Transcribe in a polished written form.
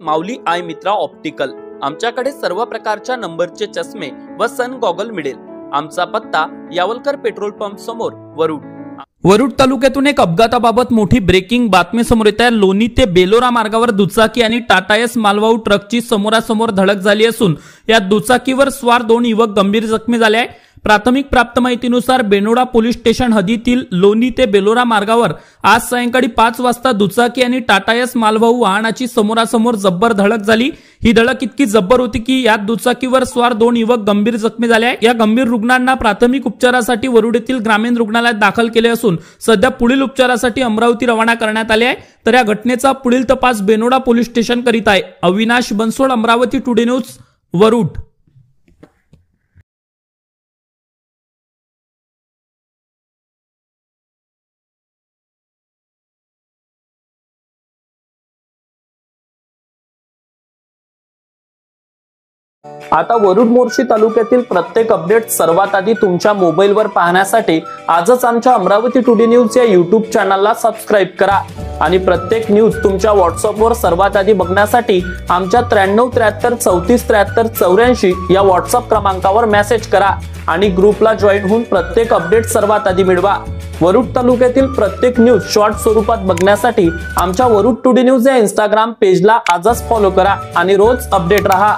माऊली I मित्रा optical. आमच्याकडे सर्व प्रकारच्या नंबरचे चष्मे व सन गॉगल मिळेल। आमचा पत्ता यावलकर पेट्रोल पंप समोर, वरुड तालुक्यातून एक अपघाताबाबत मोठी ब्रेकिंग बातमी समोर येत आहे। लोणी ते बेलोरा मार्गावर दुचाकी आणि टाटा एस मालवाहू ट्रकची समोरासमोर धडक झाली असून या दुचाकीवर स्वार 2 युवक गंभीर जखमी झाले आहेत। प्राथमिक प्राप्त माहितीनुसार बेनोडा पोलीस स्टेशन हद्दीतील लोणी ते बेलोरा मार्गावर आज सायंकाळी 5 वाजता दुचाकी आणि टाटा एस मालवाहू वाहनाची समोरासमोर जब्बर धडक झाली। ही धडक इतकी जब्बर होती की या दुचाकीवर स्वार 2 युवक गंभीर जखमी झाले आहेत। या गंभीर रुग्णांना प्राथमिक उपचारासाठी वरुड येथील ग्रामीण रुग्णालयात दाखल केले असून सध्या पुढील उपचारासाठी अमरावती रवाना करण्यात आले आहे। तर या घटनेचा पुढील तपास बेनोडा पोलीस स्टेशन करीत आहे। Avinash Bansod, Amravati today news, Warud. आता वरुड मोर्शी तालुक्यातील प्रत्येक अपडेट सर्वात आधी तुमच्या मोबाईलवर पाहण्यासाठी आजच आमच्या अमरावती टुडे न्यूज या YouTube चॅनलला सबस्क्राइब करा आणि प्रत्येक न्यूज तुमच्या व्हॉट्सअपवर सर्वात आधी बघण्यासाठी आमच्या 93 73 34 73 84 या व्हॉट्सअप क्रमांकावर मेसेज करा आणि ग्रुपला जॉईन होऊन प्रत्येक अपडेट सर्वात आधी मिळवा। वरुड तालुक्यातील प्रत्येक न्यूज शॉर्ट स्वरूपात बघण्यासाठी आमच्या वरुड टुडे न्यूज या Instagram पेजला आजच फॉलो करा आणि रोज अपडेट रहा।